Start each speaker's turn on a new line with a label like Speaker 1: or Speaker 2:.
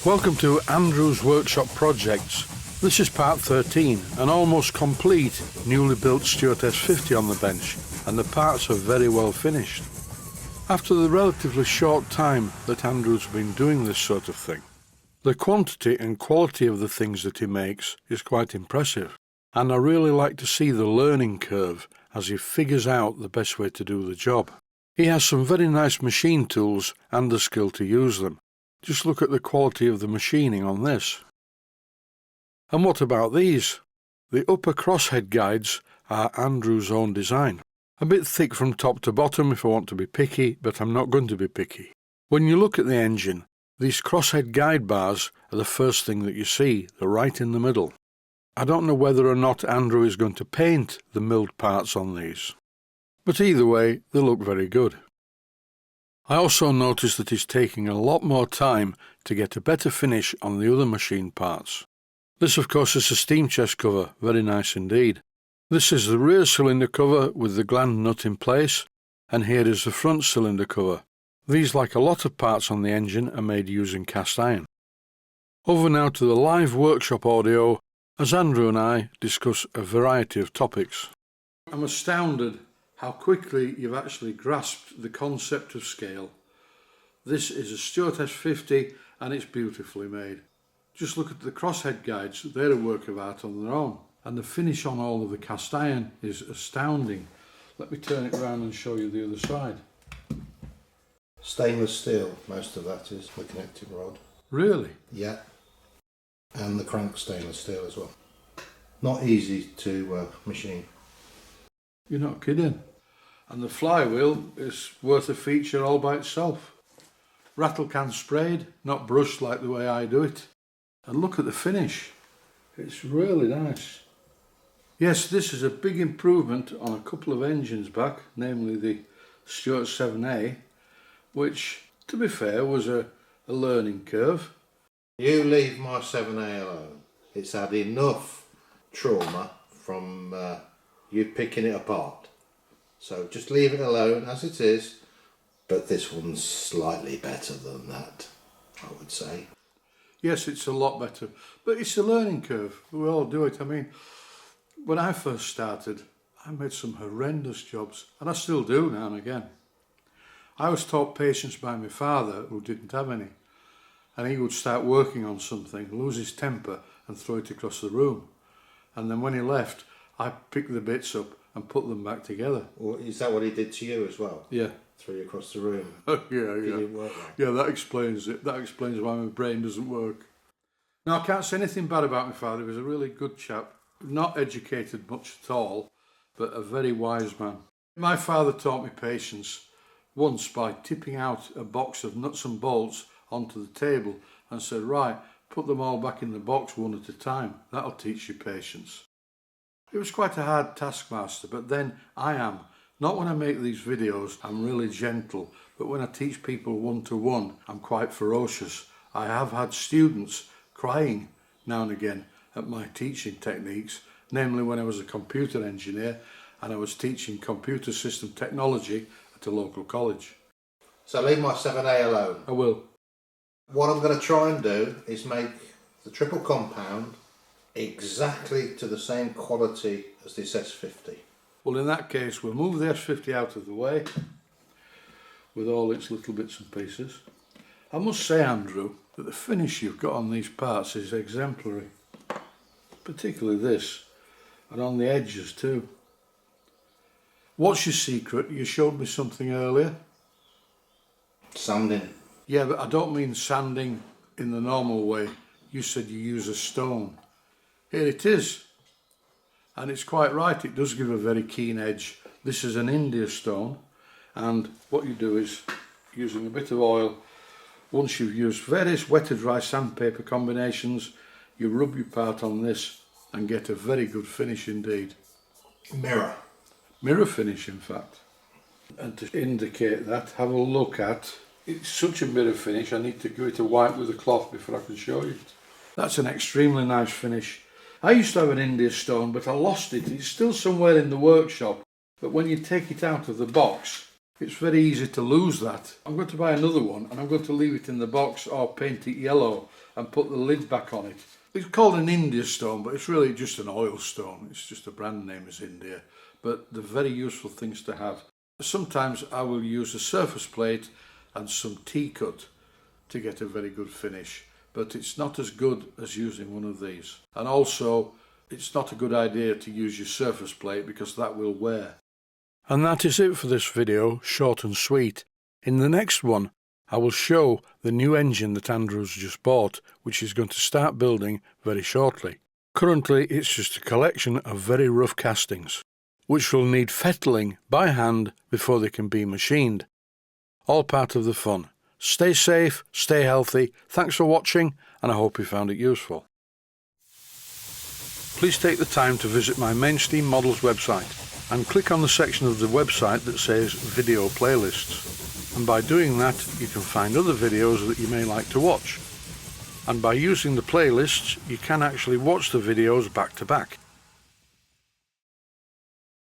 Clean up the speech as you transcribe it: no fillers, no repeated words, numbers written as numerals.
Speaker 1: Welcome to Andrew's Workshop Projects. This is part 13, an almost complete newly built Stuart S50 on the bench, and the parts are very well finished. After the relatively short time that Andrew's been doing this sort of thing, the quantity and quality of the things that he makes is quite impressive, and I really like to see the learning curve as he figures out the best way to do the job. He has some very nice machine tools and the skill to use them. Just look at the quality of the machining on this. And what about these? The upper crosshead guides are Andrew's own design. A bit thick from top to bottom if I want to be picky, but I'm not going to be picky. When you look at the engine, these crosshead guide bars are the first thing that you see. They're right in the middle. I don't know whether or not Andrew is going to paint the milled parts on these, but either way they look very good. I also noticed that he's taking a lot more time to get a better finish on the other machine parts. This of course is a steam chest cover, very nice indeed. This is the rear cylinder cover with the gland nut in place, and here is the front cylinder cover. These, like a lot of parts on the engine, are made using cast iron. Over now to the live workshop audio as Andrew and I discuss a variety of topics. I'm astounded how quickly you've actually grasped the concept of scale. This is a Stuart S50 and it's beautifully made. Just look at the crosshead guides, they're a work of art on their own. And the finish on all of the cast iron is astounding. Let me turn it around and show you the other side.
Speaker 2: Stainless steel, most of that is, the connecting rod.
Speaker 1: Really?
Speaker 2: Yeah. And the crank stainless steel as well. Not easy to machine.
Speaker 1: You're not kidding. And the flywheel is worth a feature all by itself. Rattle can sprayed, not brushed like the way I do it. And look at the finish. It's really nice. Yes, this is a big improvement on a couple of engines back, namely the Stuart 7A, which, to be fair, was a learning curve.
Speaker 2: You leave my 7A alone. It's had enough trauma from you picking it apart. So just leave it alone as it is, but this one's slightly better than that, I would say.
Speaker 1: Yes, it's a lot better, but it's a learning curve. We all do it. I mean, when I first started, I made some horrendous jobs, and I still do now and again. I was taught patience by my father, who didn't have any, and he would start working on something, lose his temper and throw it across the room. And then when he left, I picked the bits up and put them back together.
Speaker 2: Well, is that what he did to you as well?
Speaker 1: Yeah.
Speaker 2: Threw you across the room?
Speaker 1: Yeah.
Speaker 2: It didn't work well.
Speaker 1: Yeah, that explains it. That explains why my brain doesn't work. Now, I can't say anything bad about my father. He was a really good chap. Not educated much at all, but a very wise man. My father taught me patience once by tipping out a box of nuts and bolts onto the table and said, right, put them all back in the box one at a time. That'll teach you patience. It was quite a hard taskmaster, but then I am. Not when I make these videos, I'm really gentle, but when I teach people one-to-one, I'm quite ferocious. I have had students crying now and again at my teaching techniques, namely when I was a computer engineer and I was teaching computer system technology at a local college.
Speaker 2: So leave my 7A alone.
Speaker 1: I will.
Speaker 2: What I'm going to try and do is make the triple compound exactly to the same quality as this S50.
Speaker 1: Well, in that case, we'll move the S50 out of the way with all its little bits and pieces. I must say, Andrew, that the finish you've got on these parts is exemplary, particularly this, and on the edges too. What's your secret? You showed me something earlier.
Speaker 2: Sanding.
Speaker 1: Yeah, but I don't mean sanding in the normal way. You said you use a stone. Here it is. And it's quite right, it does give a very keen edge. This is an India stone, and what you do is, using a bit of oil, once you've used various wet or dry sandpaper combinations, you rub your part on this and get a very good finish indeed. Mirror finish, in fact. And to indicate that, have a look at, it's such a mirror finish, I need to give it a wipe with a cloth before I can show you it. That's an extremely nice finish. I used to have an India stone, but I lost it. It's still somewhere in the workshop, but when you take it out of the box, It's very easy to lose that. I'm going to buy another one and I'm going to leave it in the box or paint it yellow and put the lid back on it. It's called an India stone, but it's really just an oil stone. It's just a brand name is India, but they're very useful things to have. Sometimes I will use a surface plate and some T-cut to get a very good finish, but it's not as good as using one of these. And also, it's not a good idea to use your surface plate because that will wear. And that is it for this video, short and sweet. In the next one, I will show the new engine that Andrew's just bought, which he's going to start building very shortly. Currently, it's just a collection of very rough castings, which will need fettling by hand before they can be machined. All part of the fun. Stay safe, stay healthy, thanks for watching, and I hope you found it useful. Please take the time to visit my Mainsteam Models website and click on the section of the website that says Video Playlists. And by doing that, you can find other videos that you may like to watch. And by using the playlists, you can actually watch the videos back to back.